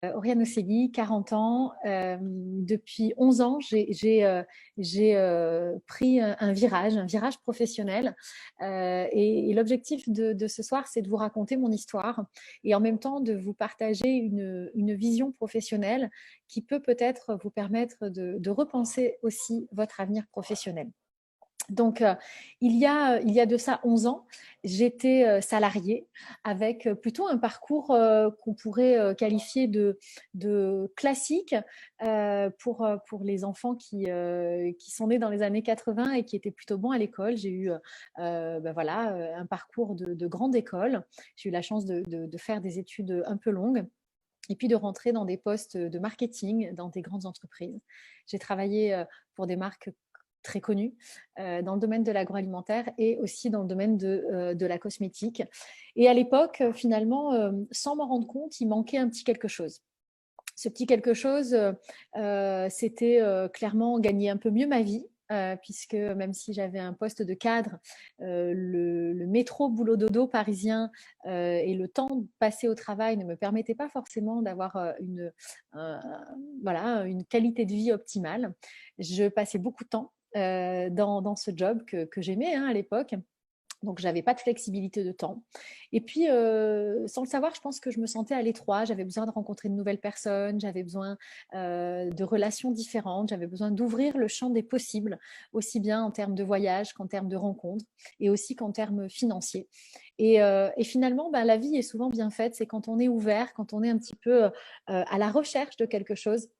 Oriane Ossegui, 40 ans. Depuis 11 ans, j'ai pris un virage professionnel. Et l'objectif de ce soir, c'est de vous raconter mon histoire et en même temps de vous partager une vision professionnelle qui peut peut-être vous permettre de repenser aussi votre avenir professionnel. Donc, il y a de ça 11 ans, j'étais salariée avec plutôt un parcours qu'on pourrait qualifier de classique pour les enfants qui sont nés dans les années 80 et qui étaient plutôt bons à l'école. J'ai eu voilà, un parcours de grande école. J'ai eu la chance de faire des études un peu longues et puis de rentrer dans des postes de marketing dans des grandes entreprises. J'ai travaillé pour des marques très connues dans le domaine de l'agroalimentaire et aussi dans le domaine de la cosmétique. Et à l'époque, finalement, sans m'en rendre compte, il manquait un petit quelque chose. Ce petit quelque chose, c'était clairement gagner un peu mieux ma vie, puisque même si j'avais un poste de cadre, le métro boulot dodo parisien et le temps passé au travail ne me permettait pas forcément d'avoir un- voilà, une qualité de vie optimale. Je passais beaucoup de temps dans ce job que j'aimais à l'époque. Donc, j'avais pas de flexibilité de temps. Et puis, sans le savoir, je pense que je me sentais à l'étroit. J'avais besoin de rencontrer de nouvelles personnes. J'avais besoin de relations différentes. J'avais besoin d'ouvrir le champ des possibles, aussi bien en termes de voyage qu'en termes de rencontres et aussi qu'en termes financiers. Et finalement, ben, la vie est souvent bien faite. C'est quand on est ouvert, quand on est un petit peu à la recherche de quelque chose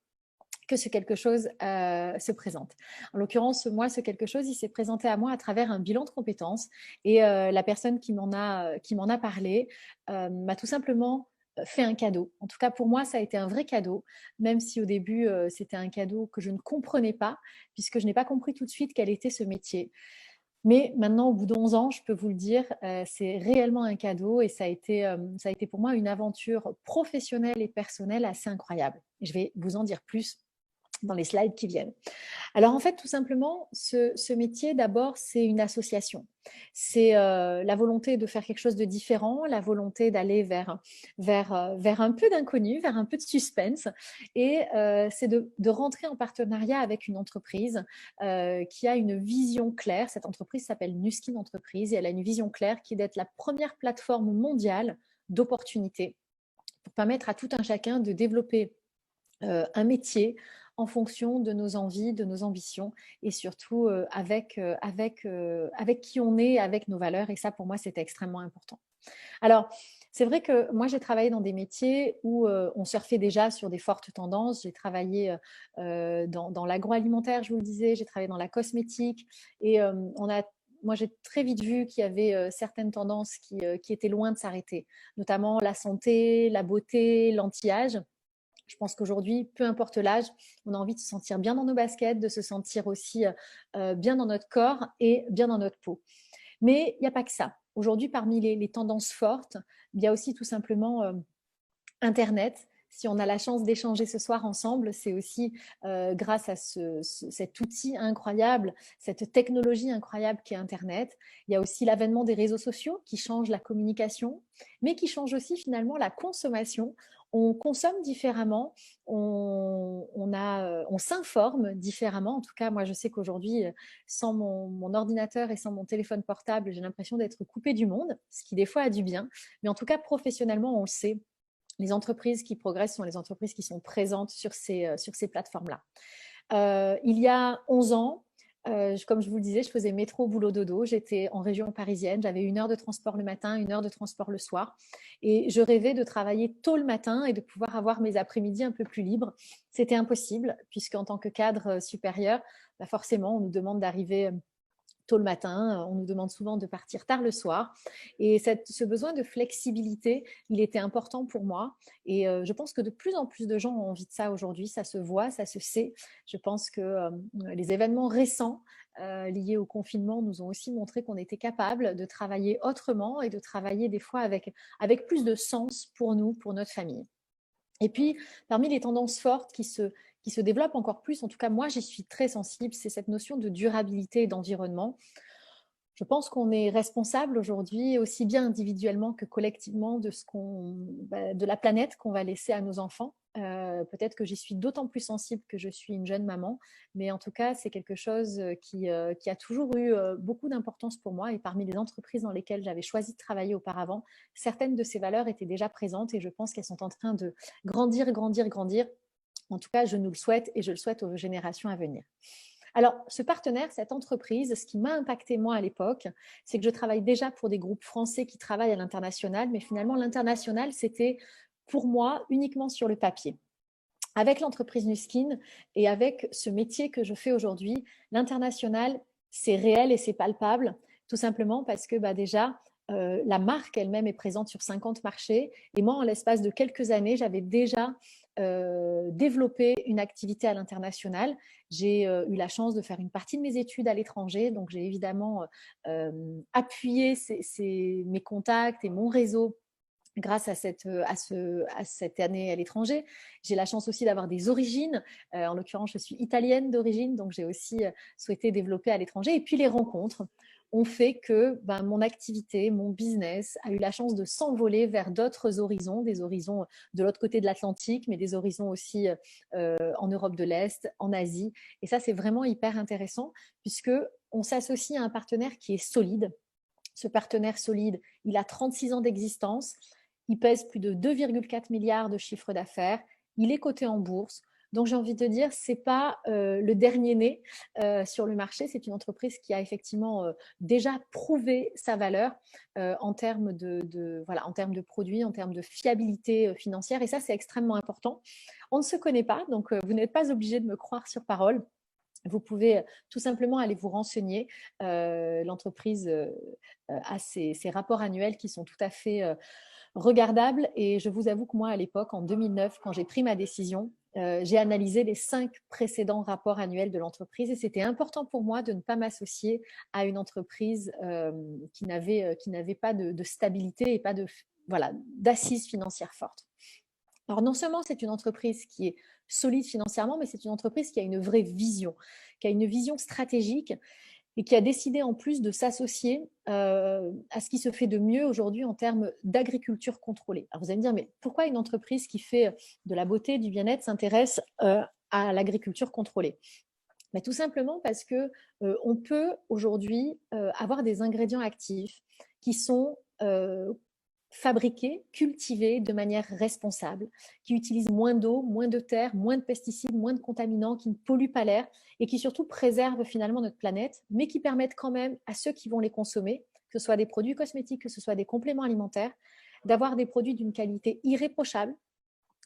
que ce quelque chose se présente. En l'occurrence, moi, ce quelque chose, il s'est présenté à moi à travers un bilan de compétences et la personne qui m'en a parlé m'a tout simplement fait un cadeau. En tout cas, pour moi, ça a été un vrai cadeau, même si au début, c'était un cadeau que je ne comprenais pas, puisque je n'ai pas compris tout de suite quel était ce métier. Mais maintenant, au bout d'11 ans, je peux vous le dire, c'est réellement un cadeau et ça a été pour moi une aventure professionnelle et personnelle assez incroyable. Je vais vous en dire plus dans les slides qui viennent. Alors en fait, tout simplement, ce métier, d'abord, c'est une association. C'est la volonté de faire quelque chose de différent, la volonté d'aller vers un peu d'inconnu, vers un peu de suspense. Et c'est de rentrer en partenariat avec une entreprise qui a une vision claire. Cette entreprise s'appelle Nuskin Entreprise et elle a une vision claire qui est d'être la première plateforme mondiale d'opportunités pour permettre à tout un chacun de développer un métier en fonction de nos envies, de nos ambitions et surtout avec qui on est, avec nos valeurs. Et ça, pour moi, c'était extrêmement important. Alors, c'est vrai que moi, j'ai travaillé dans des métiers où on surfait déjà sur des fortes tendances. J'ai travaillé dans l'agroalimentaire, je vous le disais, j'ai travaillé dans la cosmétique et moi, j'ai très vite vu qu'il y avait certaines tendances qui étaient loin de s'arrêter, notamment la santé, la beauté, l'anti-âge. Je pense qu'aujourd'hui, peu importe l'âge, on a envie de se sentir bien dans nos baskets, de se sentir aussi bien dans notre corps et bien dans notre peau. Mais il n'y a pas que ça. Aujourd'hui, parmi les tendances fortes, il y a aussi tout simplement Internet. Si on a la chance d'échanger ce soir ensemble, c'est aussi grâce à cet outil incroyable, cette technologie incroyable qu'est Internet. Il y a aussi l'avènement des réseaux sociaux qui changent la communication, mais qui changent aussi finalement la consommation. On consomme différemment, on s'informe différemment. En tout cas, moi, je sais qu'aujourd'hui, sans mon ordinateur et sans mon téléphone portable, j'ai l'impression d'être coupée du monde, ce qui des fois a du bien. Mais en tout cas, professionnellement, on le sait, les entreprises qui progressent sont les entreprises qui sont présentes sur ces plateformes-là. Il y a 11 ans, comme je vous le disais, je faisais métro, boulot, dodo. J'étais en région parisienne. J'avais 1 heure de transport le matin, 1 heure de transport le soir. Et je rêvais de travailler tôt le matin et de pouvoir avoir mes après-midi un peu plus libres. C'était impossible, puisqu'en tant que cadre supérieur, bah forcément, on nous demande d'arriver tôt le matin, on nous demande souvent de partir tard le soir. Et ce besoin de flexibilité, il était important pour moi. Et je pense que de plus en plus de gens ont envie de ça aujourd'hui. Ça se voit, ça se sait. Je pense que les événements récents liés au confinement nous ont aussi montré qu'on était capable de travailler autrement et de travailler des fois avec plus de sens pour nous, pour notre famille. Et puis, parmi les tendances fortes qui se développent encore plus, en tout cas moi j'y suis très sensible, c'est cette notion de durabilité et d'environnement. Je pense qu'on est responsable aujourd'hui, aussi bien individuellement que collectivement, de la planète qu'on va laisser à nos enfants. Peut-être que j'y suis d'autant plus sensible que je suis une jeune maman, mais en tout cas, c'est quelque chose qui a toujours eu beaucoup d'importance pour moi. Et parmi les entreprises dans lesquelles j'avais choisi de travailler auparavant, certaines de ces valeurs étaient déjà présentes et je pense qu'elles sont en train de grandir, grandir, grandir. En tout cas, je nous le souhaite et je le souhaite aux générations à venir. Alors, ce partenaire, cette entreprise, ce qui m'a impacté moi à l'époque, c'est que je travaille déjà pour des groupes français qui travaillent à l'international, mais finalement, l'international, c'était pour moi uniquement sur le papier. Avec l'entreprise Nuskin et avec ce métier que je fais aujourd'hui, l'international, c'est réel et c'est palpable, tout simplement parce que déjà, la marque elle-même est présente sur 50 marchés. Et moi, en l'espace de quelques années, j'avais déjà développé une activité à l'international. J'ai eu la chance de faire une partie de mes études à l'étranger. Donc, j'ai évidemment appuyé mes contacts et mon réseau grâce à cette année à l'étranger. J'ai la chance aussi d'avoir des origines. En l'occurrence, je suis italienne d'origine, donc j'ai aussi souhaité développer à l'étranger. Et puis les rencontres ont fait que mon activité, mon business a eu la chance de s'envoler vers d'autres horizons, des horizons de l'autre côté de l'Atlantique, mais des horizons aussi en Europe de l'Est, en Asie. Et ça, c'est vraiment hyper intéressant puisque on s'associe à un partenaire qui est solide. Ce partenaire solide, il a 36 ans d'existence. Il pèse plus de 2,4 milliards de chiffre d'affaires. Il est coté en bourse. Donc, j'ai envie de dire, ce n'est pas le dernier né sur le marché. C'est une entreprise qui a effectivement déjà prouvé sa valeur en termes en termes de produits, en termes de fiabilité financière. Et ça, c'est extrêmement important. On ne se connaît pas, donc vous n'êtes pas obligé de me croire sur parole. Vous pouvez tout simplement aller vous renseigner. L'entreprise a ses rapports annuels qui sont tout à fait regardables. Et je vous avoue que moi, à l'époque, en 2009, quand j'ai pris ma décision, j'ai analysé les 5 précédents rapports annuels de l'entreprise et c'était important pour moi de ne pas m'associer à une entreprise qui n'avait pas de stabilité et pas d'assises financières fortes. Alors non seulement c'est une entreprise qui est solide financièrement, mais c'est une entreprise qui a une vraie vision, qui a une vision stratégique et qui a décidé en plus de s'associer à ce qui se fait de mieux aujourd'hui en termes d'agriculture contrôlée. Alors vous allez me dire, mais pourquoi une entreprise qui fait de la beauté, du bien-être s'intéresse à l'agriculture contrôlée? Mais tout simplement parce que on peut aujourd'hui avoir des ingrédients actifs qui sont fabriqués, cultivés de manière responsable, qui utilisent moins d'eau, moins de terre, moins de pesticides, moins de contaminants, qui ne polluent pas l'air et qui surtout préservent finalement notre planète, mais qui permettent quand même à ceux qui vont les consommer, que ce soit des produits cosmétiques, que ce soit des compléments alimentaires, d'avoir des produits d'une qualité irréprochable,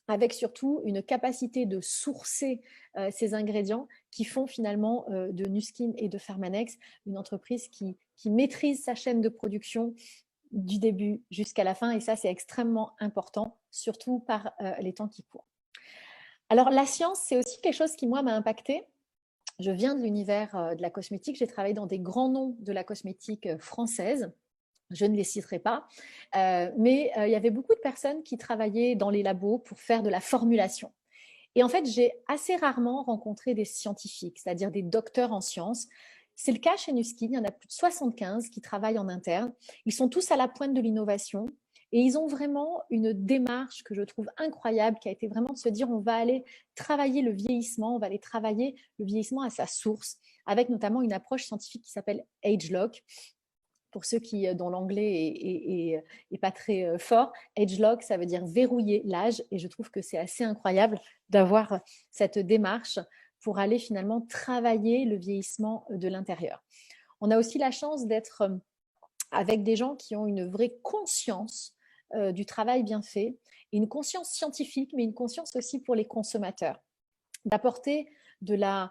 avec surtout une capacité de sourcer ces ingrédients qui font finalement de Nuskin et de Pharmanex une entreprise qui maîtrise sa chaîne de production du début jusqu'à la fin. Et ça, c'est extrêmement important, surtout par les temps qui courent. Alors, la science, c'est aussi quelque chose qui, moi, m'a impactée. Je viens de l'univers de la cosmétique. J'ai travaillé dans des grands noms de la cosmétique française. Je ne les citerai pas, mais il y avait beaucoup de personnes qui travaillaient dans les labos pour faire de la formulation. Et en fait, j'ai assez rarement rencontré des scientifiques, c'est-à-dire des docteurs en sciences. C'est le cas chez Nuskin, il y en a plus de 75 qui travaillent en interne. Ils sont tous à la pointe de l'innovation et ils ont vraiment une démarche que je trouve incroyable, qui a été vraiment de se dire on va aller travailler le vieillissement, on va aller travailler le vieillissement à sa source, avec notamment une approche scientifique qui s'appelle AgeLock. Pour ceux dont l'anglais est pas très fort, AgeLock, ça veut dire verrouiller l'âge. Et je trouve que c'est assez incroyable d'avoir cette démarche pour aller finalement travailler le vieillissement de l'intérieur. On a aussi la chance d'être avec des gens qui ont une vraie conscience du travail bien fait, et une conscience scientifique, mais une conscience aussi pour les consommateurs, d'apporter de la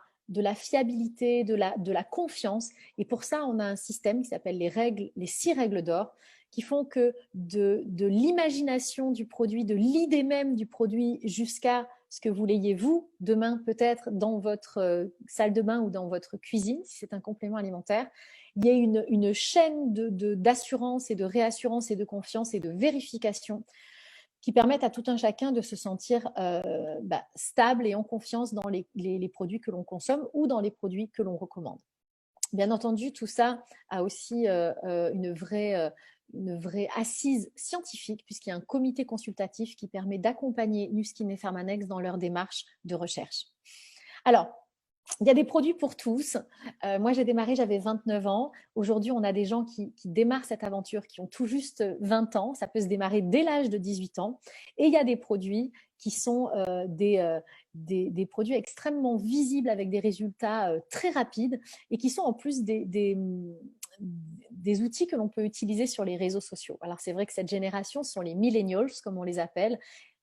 fiabilité, de la confiance. Et pour ça, on a un système qui s'appelle les 6 règles d'or, qui font que de l'imagination du produit, de l'idée même du produit, jusqu'à ce que vous l'ayez vous, demain peut-être dans votre salle de bain ou dans votre cuisine, si c'est un complément alimentaire, il y a une chaîne d'assurance et de réassurance et de confiance et de vérification qui permettent à tout un chacun de se sentir stable et en confiance dans les produits que l'on consomme ou dans les produits que l'on recommande. Bien entendu, tout ça a aussi une vraie une vraie assise scientifique, puisqu'il y a un comité consultatif qui permet d'accompagner Nu Skin et Pharmanex dans leur démarche de recherche. Alors, il y a des produits pour tous. Moi, j'ai démarré, j'avais 29 ans. Aujourd'hui, on a des gens qui démarrent cette aventure, qui ont tout juste 20 ans. Ça peut se démarrer dès l'âge de 18 ans. Et il y a des produits qui sont des produits extrêmement visibles avec des résultats très rapides et qui sont en plus des outils que l'on peut utiliser sur les réseaux sociaux. Alors, c'est vrai que cette génération sont les millennials, comme on les appelle.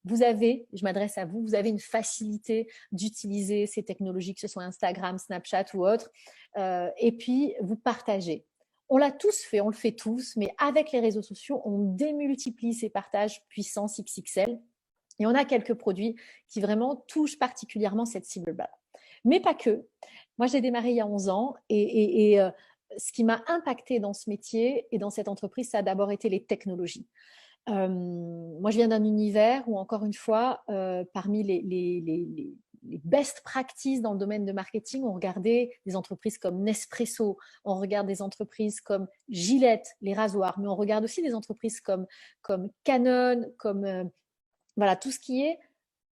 Vous avez, je m'adresse à vous, vous avez une facilité d'utiliser ces technologies, que ce soit Instagram, Snapchat ou autre, et puis vous partagez. On l'a tous fait, on le fait tous, mais avec les réseaux sociaux, on démultiplie ces partages puissance XXL et on a quelques produits qui vraiment touchent particulièrement cette cible-là. Mais pas que. Moi, j'ai démarré il y a 11 ans et ce qui m'a impacté dans ce métier et dans cette entreprise, ça a d'abord été les technologies. Moi, je viens d'un univers où, encore une fois, parmi les best practices dans le domaine de marketing, on regardait des entreprises comme Nespresso, on regarde des entreprises comme Gillette, les rasoirs, mais on regarde aussi des entreprises comme Canon, comme voilà, tout ce qui est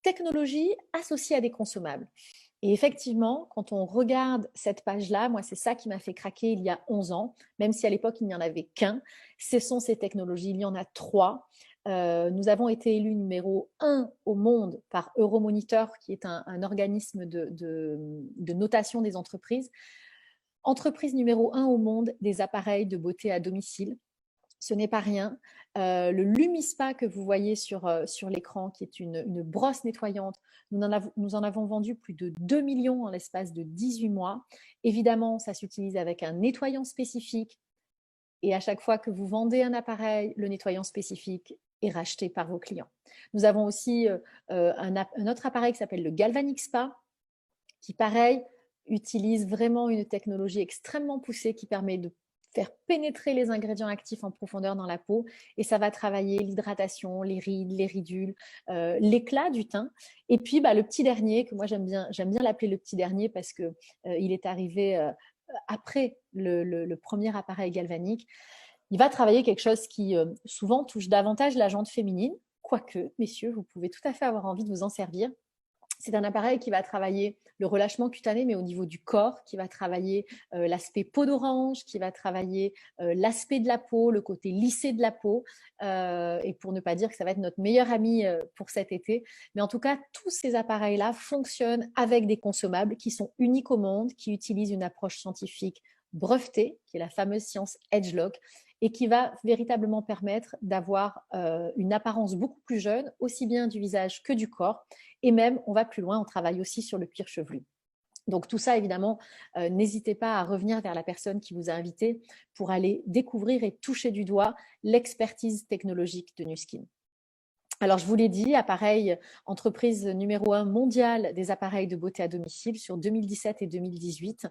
technologie associée à des consommables. Et effectivement, quand on regarde cette page-là, moi, c'est ça qui m'a fait craquer il y a 11 ans, même si à l'époque, il n'y en avait qu'un. Ce sont ces technologies. Il y en a 3. Nous avons été élus numéro 1 au monde par Euromonitor, qui est un organisme de notation des entreprises. Entreprise numéro 1 au monde des appareils de beauté à domicile. Ce n'est pas rien. Le Lumispa que vous voyez sur l'écran, qui est une brosse nettoyante, nous en avons vendu plus de 2 millions en l'espace de 18 mois. Évidemment, ça s'utilise avec un nettoyant spécifique. Et à chaque fois que vous vendez un appareil, le nettoyant spécifique est racheté par vos clients. Nous avons aussi un autre appareil qui s'appelle le Galvanic Spa, qui, pareil, utilise vraiment une technologie extrêmement poussée qui permet de faire pénétrer les ingrédients actifs en profondeur dans la peau et ça va travailler l'hydratation, les rides, les ridules, l'éclat du teint. Et puis le petit dernier, que moi j'aime bien l'appeler le petit dernier parce que il est arrivé après le premier appareil galvanique. Il va travailler quelque chose qui souvent touche davantage la jante féminine, quoique, messieurs, vous pouvez tout à fait avoir envie de vous en servir. C'est un appareil qui va travailler le relâchement cutané, mais au niveau du corps, qui va travailler l'aspect peau d'orange, qui va travailler l'aspect de la peau, le côté lissé de la peau, et pour ne pas dire que ça va être notre meilleur ami pour cet été. Mais en tout cas, tous ces appareils-là fonctionnent avec des consommables qui sont uniques au monde, qui utilisent une approche scientifique brevetée, qui est la fameuse science Edgelock, et qui va véritablement permettre d'avoir une apparence beaucoup plus jeune, aussi bien du visage que du corps. Et même, on va plus loin, on travaille aussi sur le cuir chevelu. Donc tout ça, évidemment, n'hésitez pas à revenir vers la personne qui vous a invité pour aller découvrir et toucher du doigt l'expertise technologique de Nu Skin. Alors, je vous l'ai dit, appareil, entreprise numéro 1 mondiale des appareils de beauté à domicile sur 2017 et 2018.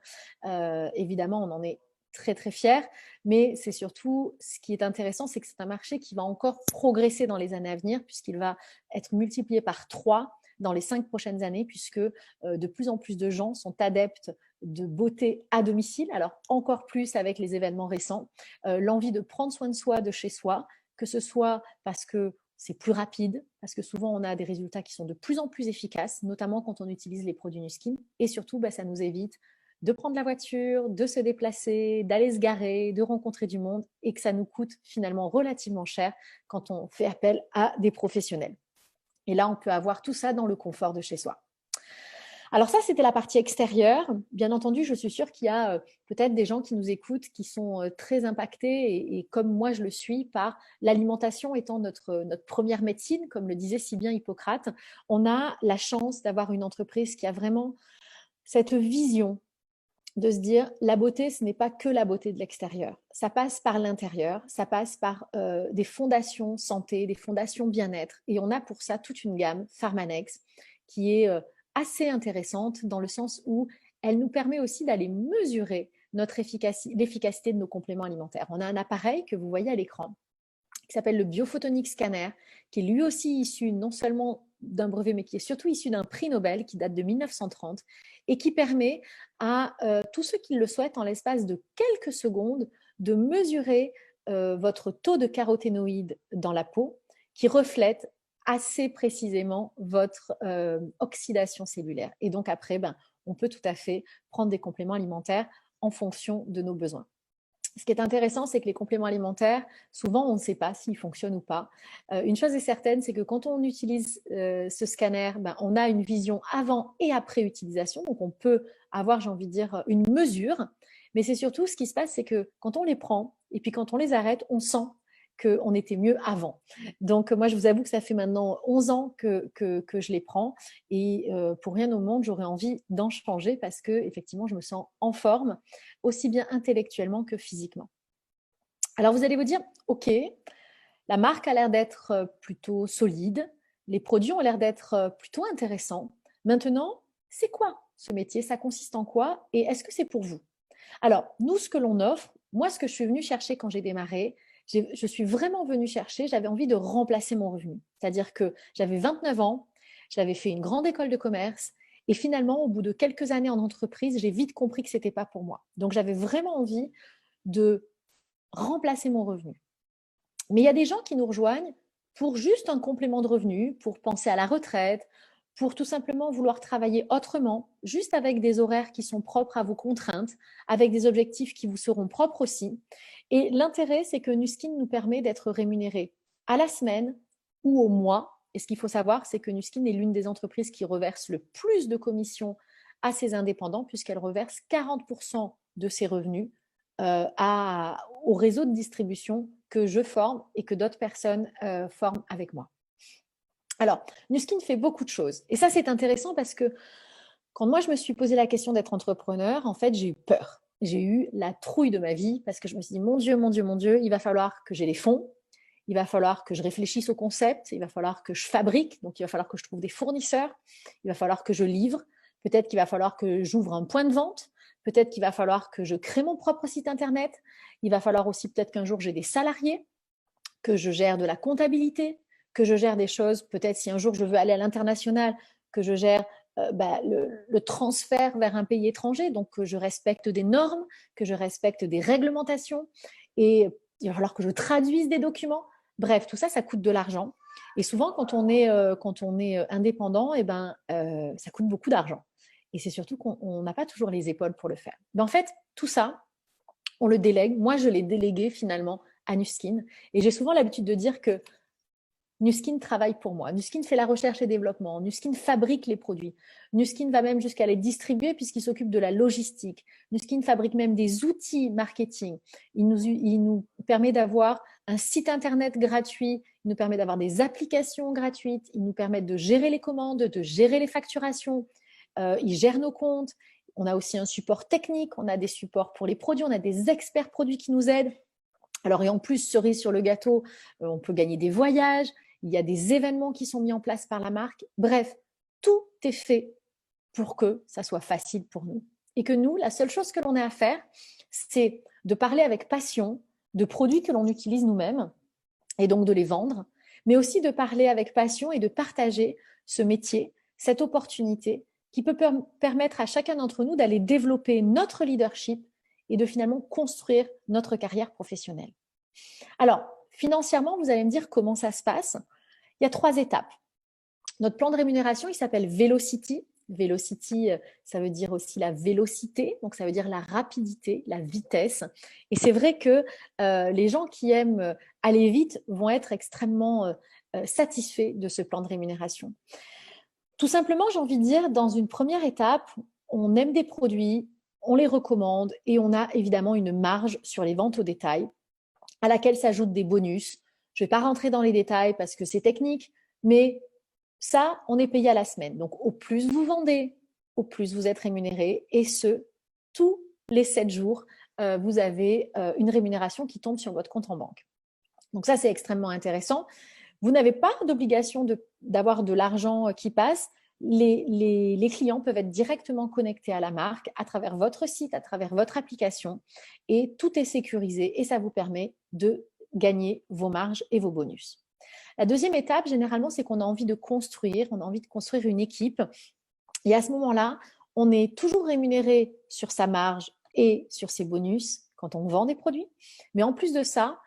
Évidemment, on en est très très fiers, mais c'est surtout ce qui est intéressant, c'est que c'est un marché qui va encore progresser dans les années à venir puisqu'il va être multiplié par 3 dans les 5 prochaines années puisque de plus en plus de gens sont adeptes de beauté à domicile, alors encore plus avec les événements récents, l'envie de prendre soin de soi de chez soi, que ce soit parce que c'est plus rapide, parce que souvent on a des résultats qui sont de plus en plus efficaces, notamment quand on utilise les produits Nu Skin, et surtout ça nous évite de prendre la voiture, de se déplacer, d'aller se garer, de rencontrer du monde et que ça nous coûte finalement relativement cher quand on fait appel à des professionnels. Et là, on peut avoir tout ça dans le confort de chez soi. Alors ça, c'était la partie extérieure. Bien entendu, je suis sûre qu'il y a peut-être des gens qui nous écoutent qui sont très impactés et comme moi, je le suis par l'alimentation étant notre première médecine, comme le disait si bien Hippocrate. On a la chance d'avoir une entreprise qui a vraiment cette vision de se dire la beauté, ce n'est pas que la beauté de l'extérieur. Ça passe par l'intérieur, ça passe par des fondations santé, des fondations bien-être. Et on a pour ça toute une gamme Pharmanex qui est assez intéressante dans le sens où elle nous permet aussi d'aller mesurer l'efficacité de nos compléments alimentaires. On a un appareil que vous voyez à l'écran qui s'appelle le Biophotonic Scanner, qui est lui aussi issu non seulement d'un brevet, mais qui est surtout issu d'un prix Nobel qui date de 1930 et qui permet à tous ceux qui le souhaitent, en l'espace de quelques secondes, de mesurer votre taux de caroténoïdes dans la peau qui reflète assez précisément votre oxydation cellulaire. Et donc après, on peut tout à fait prendre des compléments alimentaires en fonction de nos besoins. Ce qui est intéressant, c'est que les compléments alimentaires, souvent, on ne sait pas s'ils fonctionnent ou pas. Une chose est certaine, c'est que quand on utilise ce scanner, on a une vision avant et après utilisation. Donc, on peut avoir, j'ai envie de dire, une mesure. Mais c'est surtout ce qui se passe, c'est que quand on les prend et puis quand on les arrête, on sent qu'on était mieux avant. Donc, moi, je vous avoue que ça fait maintenant 11 ans que je les prends. Et pour rien au monde, j'aurais envie d'en changer parce que, effectivement, je me sens en forme, aussi bien intellectuellement que physiquement. Alors, vous allez vous dire, OK, la marque a l'air d'être plutôt solide, les produits ont l'air d'être plutôt intéressants. Maintenant, c'est quoi ce métier? Ça consiste en quoi? Et est-ce que c'est pour vous? Alors, nous, ce que l'on offre, moi, ce que je suis venue chercher quand j'ai démarré, je suis vraiment venue chercher, j'avais envie de remplacer mon revenu. C'est-à-dire que j'avais 29 ans, j'avais fait une grande école de commerce et finalement, au bout de quelques années en entreprise, j'ai vite compris que ce n'était pas pour moi. Donc, j'avais vraiment envie de remplacer mon revenu. Mais il y a des gens qui nous rejoignent pour juste un complément de revenu, pour penser à la retraite, pour tout simplement vouloir travailler autrement, juste avec des horaires qui sont propres à vos contraintes, avec des objectifs qui vous seront propres aussi. Et l'intérêt, c'est que Nuskin nous permet d'être rémunérés à la semaine ou au mois. Et ce qu'il faut savoir, c'est que Nuskin est l'une des entreprises qui reverse le plus de commissions à ses indépendants, puisqu'elle reverse 40% de ses revenus au réseau de distribution que je forme et que d'autres personnes forment avec moi. Alors, Nuskin fait beaucoup de choses. Et ça, c'est intéressant parce que quand moi, je me suis posé la question d'être entrepreneur, en fait, j'ai eu peur. J'ai eu la trouille de ma vie parce que je me suis dit, mon Dieu, mon Dieu, mon Dieu, il va falloir que j'ai les fonds, il va falloir que je réfléchisse au concept, il va falloir que je fabrique, donc il va falloir que je trouve des fournisseurs, il va falloir que je livre, peut-être qu'il va falloir que j'ouvre un point de vente, peut-être qu'il va falloir que je crée mon propre site internet, il va falloir aussi peut-être qu'un jour j'ai des salariés, que je gère de la comptabilité, que je gère des choses, peut-être si un jour je veux aller à l'international, que je gère le transfert vers un pays étranger, donc que je respecte des normes, que je respecte des réglementations, et il va falloir que je traduise des documents. Bref, tout ça, ça coûte de l'argent. Et souvent, quand on est indépendant, ça coûte beaucoup d'argent. Et c'est surtout qu'on n'a pas toujours les épaules pour le faire. Mais en fait, tout ça, on le délègue. Moi, je l'ai délégué finalement à Nuskin. Et j'ai souvent l'habitude de dire que Nuskin travaille pour moi. Nuskin fait la recherche et développement. Nuskin fabrique les produits. Nuskin va même jusqu'à les distribuer puisqu'il s'occupe de la logistique. Nuskin fabrique même des outils marketing. Il nous permet d'avoir un site internet gratuit. Il nous permet d'avoir des applications gratuites. Il nous permet de gérer les commandes, de gérer les facturations. Il gère nos comptes. On a aussi un support technique. On a des supports pour les produits. On a des experts produits qui nous aident. Alors, et en plus, cerise sur le gâteau, on peut gagner des voyages, il y a des événements qui sont mis en place par la marque. Bref, tout est fait pour que ça soit facile pour nous. Et que nous, la seule chose que l'on a à faire, c'est de parler avec passion de produits que l'on utilise nous-mêmes et donc de les vendre, mais aussi de parler avec passion et de partager ce métier, cette opportunité qui peut permettre à chacun d'entre nous d'aller développer notre leadership et de finalement construire notre carrière professionnelle. Alors, financièrement, vous allez me dire comment ça se passe. Il y a 3 étapes. Notre plan de rémunération, il s'appelle Velocity. Velocity, ça veut dire aussi la vélocité, donc ça veut dire la rapidité, la vitesse. Et c'est vrai que les gens qui aiment aller vite vont être extrêmement satisfaits de ce plan de rémunération. Tout simplement, j'ai envie de dire, dans une première étape, on aime des produits, on les recommande et on a évidemment une marge sur les ventes au détail à laquelle s'ajoutent des bonus. Je ne vais pas rentrer dans les détails parce que c'est technique, mais ça, on est payé à la semaine. Donc, au plus vous vendez, au plus vous êtes rémunéré et ce, tous les 7 jours, vous avez une rémunération qui tombe sur votre compte en banque. Donc ça, c'est extrêmement intéressant. Vous n'avez pas d'obligation d'avoir de l'argent qui passe. Les clients peuvent être directement connectés à la marque à travers votre site, à travers votre application et tout est sécurisé et ça vous permet de gagner vos marges et vos bonus. La deuxième étape, généralement, c'est qu'on a envie de construire, une équipe et à ce moment-là, on est toujours rémunéré sur sa marge et sur ses bonus quand on vend des produits. Mais en plus de ça,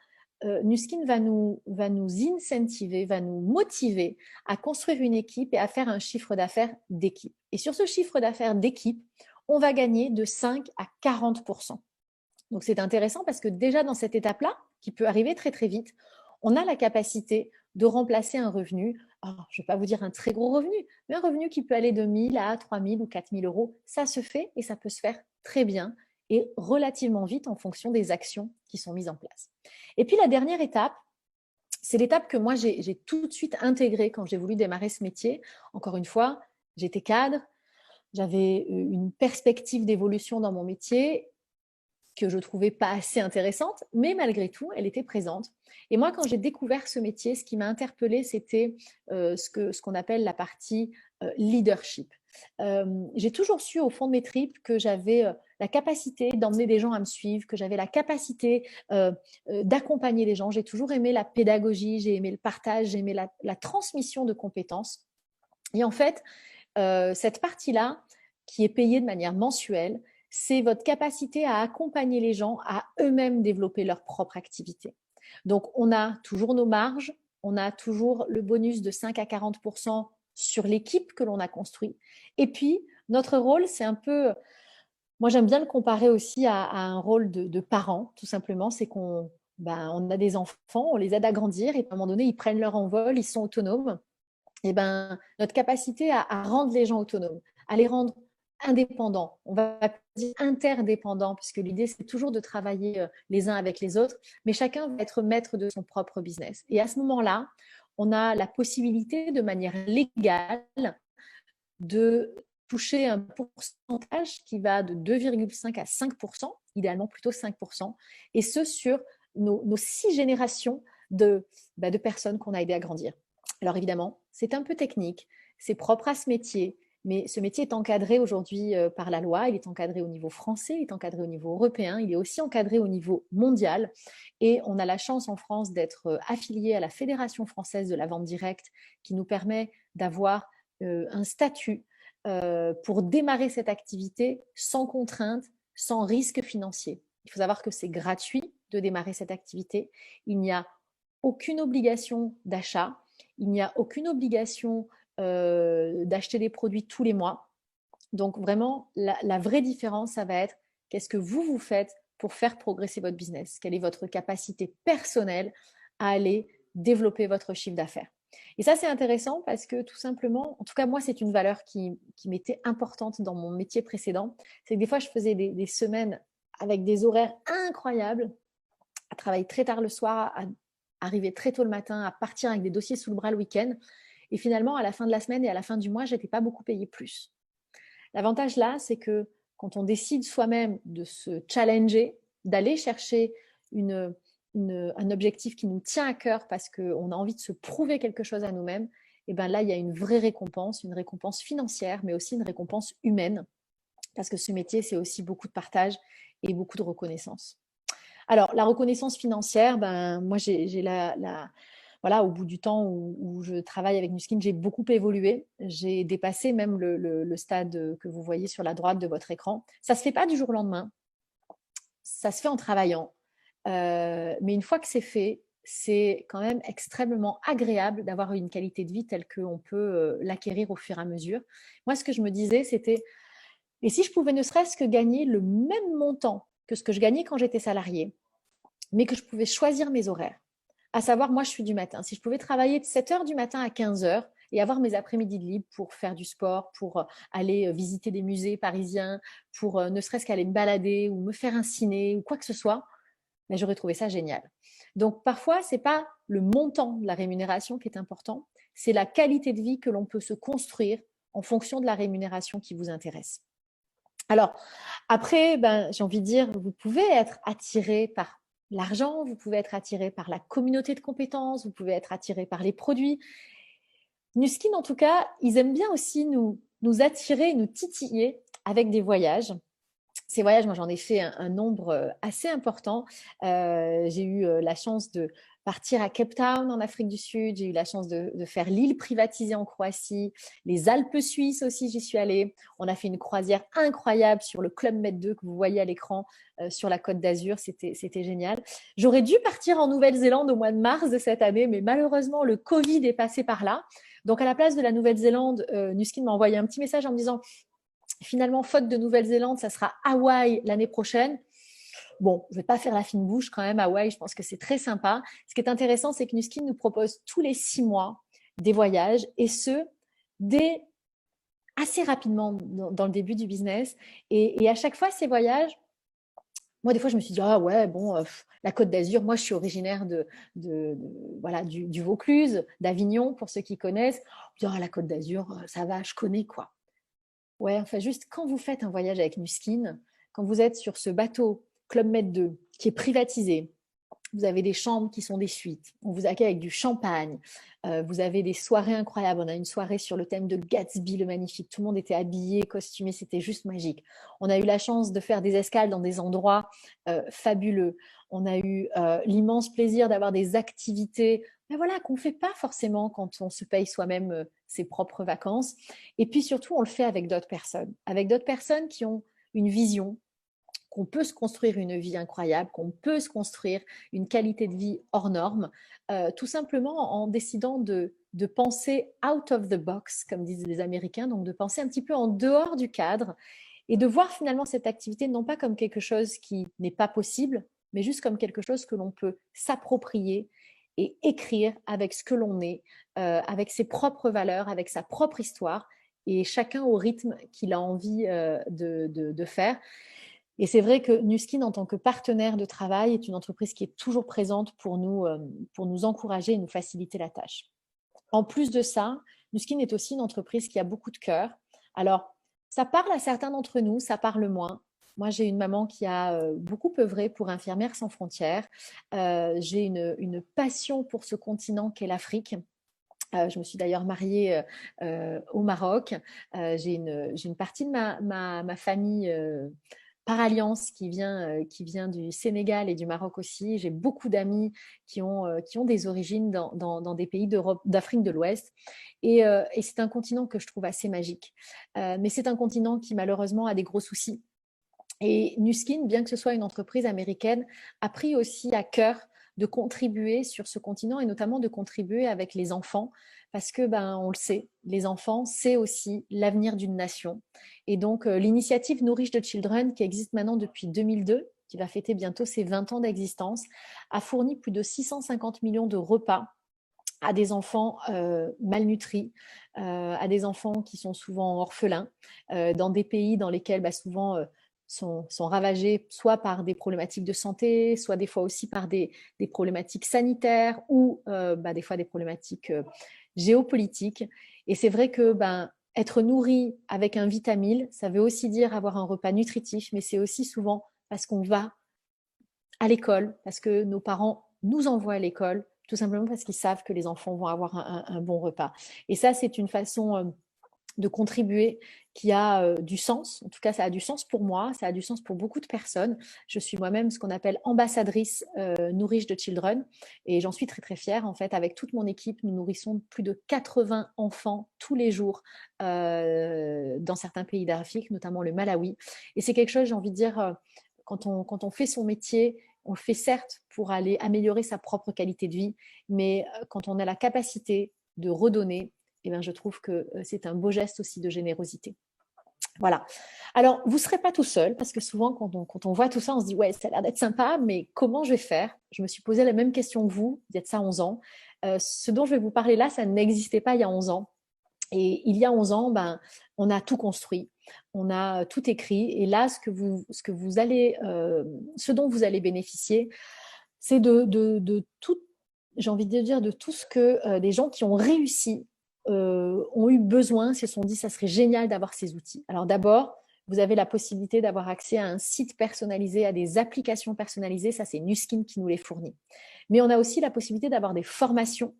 Nuskin va nous incentiver, va nous motiver à construire une équipe et à faire un chiffre d'affaires d'équipe. Et sur ce chiffre d'affaires d'équipe, on va gagner de 5 à 40%. Donc c'est intéressant parce que déjà dans cette étape-là, qui peut arriver très très vite, on a la capacité de remplacer un revenu, je ne vais pas vous dire un très gros revenu, mais un revenu qui peut aller de 1000 à 3000 ou 4000 euros. Ça se fait et ça peut se faire très bien et relativement vite en fonction des actions qui sont mises en place. Et puis la dernière étape, c'est l'étape que moi j'ai tout de suite intégrée quand j'ai voulu démarrer ce métier. Encore une fois, j'étais cadre, j'avais une perspective d'évolution dans mon métier que je trouvais pas assez intéressante, mais malgré tout, elle était présente. Et moi, quand j'ai découvert ce métier, ce qui m'a interpellée, c'était ce qu'on appelle la partie leadership. J'ai toujours su au fond de mes tripes que j'avais la capacité d'emmener des gens à me suivre, que j'avais la capacité d'accompagner les gens. J'ai toujours aimé la pédagogie, j'ai aimé le partage, j'ai aimé la transmission de compétences. Et en fait, cette partie-là, qui est payée de manière mensuelle, c'est votre capacité à accompagner les gens à eux-mêmes développer leur propre activité. Donc, on a toujours nos marges, on a toujours le bonus de 5 à 40% sur l'équipe que l'on a construite. Et puis, notre rôle, c'est un peu, moi j'aime bien le comparer aussi à un rôle de parent, tout simplement, c'est qu'on on a des enfants, on les aide à grandir et à un moment donné, ils prennent leur envol, ils sont autonomes. Et notre capacité à rendre les gens autonomes, à les rendre indépendants, on va dire interdépendants, puisque l'idée c'est toujours de travailler les uns avec les autres, mais chacun va être maître de son propre business. Et à ce moment-là, on a la possibilité de manière légale de toucher un pourcentage qui va de 2,5 à 5%, idéalement plutôt 5%, et ce sur nos 6 générations de personnes qu'on a aidé à grandir. Alors évidemment, c'est un peu technique, c'est propre à ce métier, mais ce métier est encadré aujourd'hui par la loi, il est encadré au niveau français, il est encadré au niveau européen, il est aussi encadré au niveau mondial. Et on a la chance en France d'être affilié à la Fédération française de la vente directe qui nous permet d'avoir un statut pour démarrer cette activité sans contrainte, sans risque financier. Il faut savoir que c'est gratuit de démarrer cette activité. Il n'y a aucune obligation d'achat. Il n'y a aucune obligation d'acheter des produits tous les mois. Donc vraiment, la vraie différence, ça va être qu'est-ce que vous faites pour faire progresser votre business? Quelle est votre capacité personnelle à aller développer votre chiffre d'affaires? Et ça, c'est intéressant parce que tout simplement, en tout cas, moi, c'est une valeur qui m'était importante dans mon métier précédent. C'est que des fois, je faisais des semaines avec des horaires incroyables, à travailler très tard le soir, à arriver très tôt le matin, à partir avec des dossiers sous le bras le week-end. Et finalement, à la fin de la semaine et à la fin du mois, je n'étais pas beaucoup payée plus. L'avantage là, c'est que quand on décide soi-même de se challenger, d'aller chercher un objectif qui nous tient à cœur parce qu'on a envie de se prouver quelque chose à nous-mêmes, et bien là, il y a une vraie récompense, une récompense financière, mais aussi une récompense humaine, parce que ce métier, c'est aussi beaucoup de partage et beaucoup de reconnaissance. Alors, la reconnaissance financière, moi, j'ai voilà, au bout du temps où je travaille avec Nuskin, j'ai beaucoup évolué. J'ai dépassé même le stade que vous voyez sur la droite de votre écran. Ça ne se fait pas du jour au lendemain. Ça se fait en travaillant. Mais une fois que c'est fait, c'est quand même extrêmement agréable d'avoir une qualité de vie telle qu'on peut l'acquérir au fur et à mesure. Moi, ce que je me disais, c'était, et si je pouvais ne serait-ce que gagner le même montant que ce que je gagnais quand j'étais salariée, mais que je pouvais choisir mes horaires. À savoir, moi, je suis du matin. Si je pouvais travailler de 7 heures du matin à 15 heures et avoir mes après-midi de libre pour faire du sport, pour aller visiter des musées parisiens, pour ne serait-ce qu'aller me balader ou me faire un ciné ou quoi que ce soit, mais j'aurais trouvé ça génial. Donc, parfois, ce n'est pas le montant de la rémunération qui est important, c'est la qualité de vie que l'on peut se construire en fonction de la rémunération qui vous intéresse. Alors, après, j'ai envie de dire, vous pouvez être attiré par l'argent, vous pouvez être attiré par la communauté de compétences, vous pouvez être attiré par les produits. Nuskin, en tout cas, ils aiment bien aussi nous attirer, nous titiller avec des voyages. Ces voyages, moi, j'en ai fait un nombre assez important. J'ai eu la chance de partir à Cape Town en Afrique du Sud. J'ai eu la chance de faire l'île privatisée en Croatie, les Alpes suisses aussi, j'y suis allée. On a fait une croisière incroyable sur le Club Med 2 que vous voyez à l'écran sur la Côte d'Azur. C'était génial. J'aurais dû partir en Nouvelle-Zélande au mois de mars de cette année, mais malheureusement, le Covid est passé par là. Donc, à la place de la Nouvelle-Zélande, Nuskin m'a envoyé un petit message en me disant finalement, faute de Nouvelle-Zélande, ça sera Hawaï l'année prochaine. Bon, je ne vais pas faire la fine bouche quand même. Hawaï, je pense que c'est très sympa. Ce qui est intéressant, c'est que Nuskin nous propose tous les 6 mois des voyages, et ce, dès assez rapidement dans le début du business. Et à chaque fois, ces voyages, moi, des fois, je me suis dit, ah ouais, bon, la Côte d'Azur, moi, je suis originaire voilà, du Vaucluse, d'Avignon, pour ceux qui connaissent. Je me dis, la Côte d'Azur, ça va, je connais quoi. Ouais, enfin, juste quand vous faites un voyage avec Nuskin, quand vous êtes sur ce bateau Club Med 2 qui est privatisé, vous avez des chambres qui sont des suites, on vous accueille avec du champagne, vous avez des soirées incroyables. On a une soirée sur le thème de Gatsby le magnifique, tout le monde était habillé, costumé, c'était juste magique. On a eu la chance de faire des escales dans des endroits fabuleux. On a eu l'immense plaisir d'avoir des activités voilà, qu'on ne fait pas forcément quand on se paye soi-même ses propres vacances. Et puis surtout, on le fait avec d'autres personnes qui ont une vision, qu'on peut se construire une vie incroyable, qu'on peut se construire une qualité de vie hors norme, tout simplement en décidant de penser out of the box, comme disent les Américains, donc de penser un petit peu en dehors du cadre et de voir finalement cette activité non pas comme quelque chose qui n'est pas possible, mais juste comme quelque chose que l'on peut s'approprier et écrire avec ce que l'on est, avec ses propres valeurs, avec sa propre histoire, et chacun au rythme qu'il a envie de faire. Et c'est vrai que Nuskin, en tant que partenaire de travail, est une entreprise qui est toujours présente pour nous encourager et nous faciliter la tâche. En plus de ça, Nuskin est aussi une entreprise qui a beaucoup de cœur. Alors, ça parle à certains d'entre nous, ça parle moins. Moi, j'ai une maman qui a beaucoup œuvré pour Infirmières sans frontières. J'ai une passion pour ce continent qu'est l'Afrique. Je me suis d'ailleurs mariée au Maroc. J'ai une partie de ma famille par alliance qui vient du Sénégal et du Maroc aussi. J'ai beaucoup d'amis qui ont des origines dans des pays d'Afrique de l'Ouest. Et c'est un continent que je trouve assez magique. Mais c'est un continent qui malheureusement a des gros soucis. Et Nuskin, bien que ce soit une entreprise américaine, a pris aussi à cœur de contribuer sur ce continent et notamment de contribuer avec les enfants parce que, on le sait, les enfants, c'est aussi l'avenir d'une nation. Et donc, l'initiative Nourish the Children, qui existe maintenant depuis 2002, qui va fêter bientôt ses 20 ans d'existence, a fourni plus de 650 millions de repas à des enfants malnutris, à des enfants qui sont souvent orphelins, dans des pays dans lesquels souvent sont ravagés soit par des problématiques de santé, soit des fois aussi par des problématiques sanitaires ou des fois des problématiques géopolitiques. Et c'est vrai que être nourri avec un Vitamil, ça veut aussi dire avoir un repas nutritif, mais c'est aussi souvent parce qu'on va à l'école, parce que nos parents nous envoient à l'école, tout simplement parce qu'ils savent que les enfants vont avoir un bon repas. Et ça, c'est une façon de contribuer qui a du sens. En tout cas, ça a du sens pour moi, ça a du sens pour beaucoup de personnes. Je suis moi-même ce qu'on appelle ambassadrice Nourish the Children et j'en suis très très fière. En fait, avec toute mon équipe, nous nourrissons plus de 80 enfants tous les jours dans certains pays d'Afrique, notamment le Malawi. Et c'est quelque chose, j'ai envie de dire, quand on fait son métier, on le fait certes pour aller améliorer sa propre qualité de vie, mais quand on a la capacité de redonner, je trouve que c'est un beau geste aussi de générosité. Voilà. Alors, vous ne serez pas tout seul, parce que souvent, quand on voit tout ça, on se dit, ouais, ça a l'air d'être sympa, mais comment je vais faire? Je me suis posé la même question que vous, il y a de ça 11 ans. Ce dont je vais vous parler là, ça n'existait pas il y a 11 ans. Et il y a 11 ans, on a tout construit, on a tout écrit. Et là, ce dont vous allez bénéficier, c'est de tout, j'ai envie de dire, de tout ce que des gens qui ont réussi ont eu besoin, se sont dit, ça serait génial d'avoir ces outils. Alors d'abord, vous avez la possibilité d'avoir accès à un site personnalisé, à des applications personnalisées. Ça, c'est Nuskin qui nous les fournit. Mais on a aussi la possibilité d'avoir des formations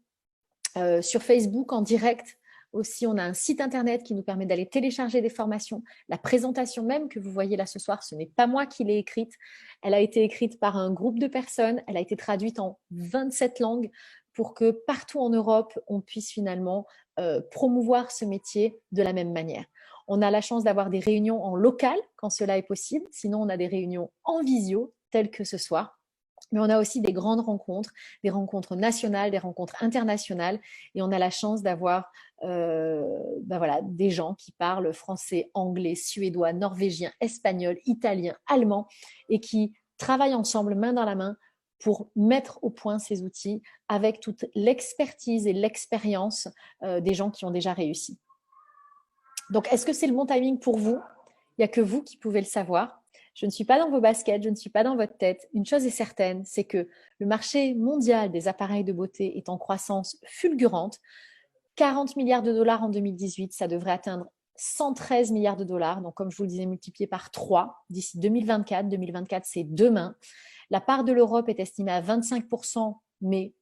sur Facebook en direct aussi, on a un site internet qui nous permet d'aller télécharger des formations. La présentation même que vous voyez là ce soir, ce n'est pas moi qui l'ai écrite. Elle a été écrite par un groupe de personnes. Elle a été traduite en 27 langues pour que partout en Europe, on puisse finalement promouvoir ce métier de la même manière. On a la chance d'avoir des réunions en local quand cela est possible. Sinon, on a des réunions en visio, telles que ce soir. Mais on a aussi des grandes rencontres, des rencontres nationales, des rencontres internationales. Et on a la chance d'avoir voilà, des gens qui parlent français, anglais, suédois, norvégien, espagnol, italien, allemand et qui travaillent ensemble main dans la main pour mettre au point ces outils avec toute l'expertise et l'expérience des gens qui ont déjà réussi. Donc, est-ce que c'est le bon timing pour vous? Il n'y a que vous qui pouvez le savoir. Je ne suis pas dans vos baskets, je ne suis pas dans votre tête. Une chose est certaine, c'est que le marché mondial des appareils de beauté est en croissance fulgurante. 40 milliards de dollars en 2018, ça devrait atteindre 113 milliards de dollars. Donc, comme je vous le disais, multiplié par 3 d'ici 2024. 2024, c'est demain. La part de l'Europe est estimée à 25%, mais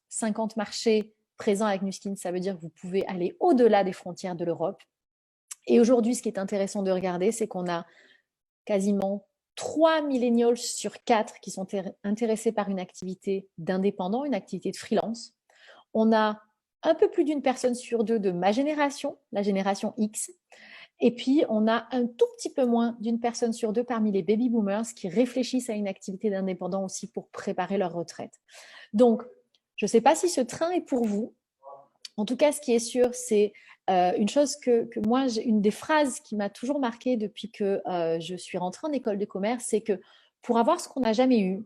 50 marchés présents avec Nuskin, ça veut dire que vous pouvez aller au-delà des frontières de l'Europe. Et aujourd'hui, ce qui est intéressant de regarder, c'est qu'on a quasiment 3 millennials sur 4 qui sont intéressés par une activité d'indépendant, une activité de freelance. On a un peu plus d'une personne sur 2 de ma génération, la génération X. Et puis, on a un tout petit peu moins d'une personne sur 2 parmi les baby boomers qui réfléchissent à une activité d'indépendant aussi pour préparer leur retraite. Donc, je ne sais pas si ce train est pour vous. En tout cas, ce qui est sûr, c'est une chose que moi, une des phrases qui m'a toujours marquée depuis que je suis rentrée en école de commerce, c'est que pour avoir ce qu'on n'a jamais eu,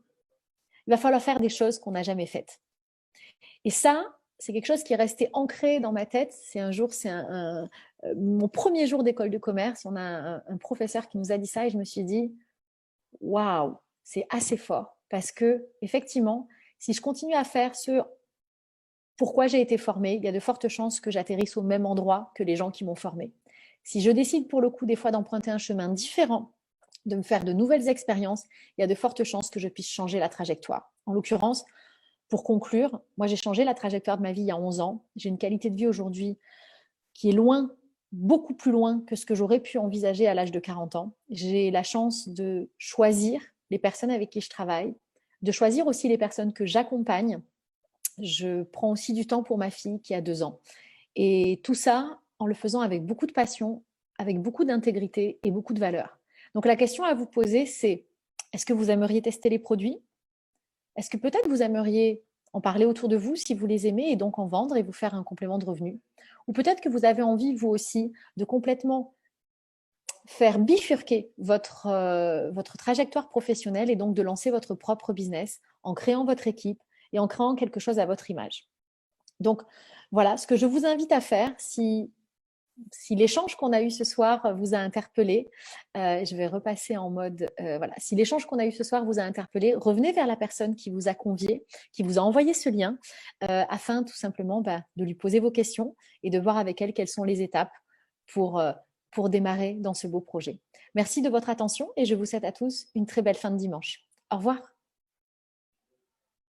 il va falloir faire des choses qu'on n'a jamais faites. Et ça, c'est quelque chose qui est resté ancré dans ma tête. C'est un jour, c'est mon premier jour d'école de commerce, on a un professeur qui nous a dit ça et je me suis dit, waouh, c'est assez fort parce que effectivement, si je continue à faire ce pourquoi j'ai été formée, il y a de fortes chances que j'atterrisse au même endroit que les gens qui m'ont formée. Si je décide pour le coup des fois d'emprunter un chemin différent, de me faire de nouvelles expériences, il y a de fortes chances que je puisse changer la trajectoire. En l'occurrence, pour conclure, moi j'ai changé la trajectoire de ma vie il y a 11 ans. J'ai une qualité de vie aujourd'hui qui est loin, beaucoup plus loin que ce que j'aurais pu envisager à l'âge de 40 ans. J'ai la chance de choisir les personnes avec qui je travaille, de choisir aussi les personnes que j'accompagne. Je prends aussi du temps pour ma fille qui a 2 ans. Et tout ça en le faisant avec beaucoup de passion, avec beaucoup d'intégrité et beaucoup de valeur. Donc la question à vous poser, c'est est-ce que vous aimeriez tester les produits? Est-ce que peut-être vous aimeriez en parler autour de vous si vous les aimez et donc en vendre et vous faire un complément de revenu? Ou peut-être que vous avez envie, vous aussi, de complètement faire bifurquer votre trajectoire professionnelle et donc de lancer votre propre business en créant votre équipe et en créant quelque chose à votre image. Donc, voilà, ce que je vous invite à faire, si l'échange qu'on a eu ce soir vous a interpellé, je vais repasser en mode, voilà, si l'échange qu'on a eu ce soir vous a interpellé, revenez vers la personne qui vous a convié, qui vous a envoyé ce lien, afin tout simplement de lui poser vos questions et de voir avec elle quelles sont les étapes pour démarrer dans ce beau projet. Merci de votre attention et je vous souhaite à tous une très belle fin de dimanche. Au revoir.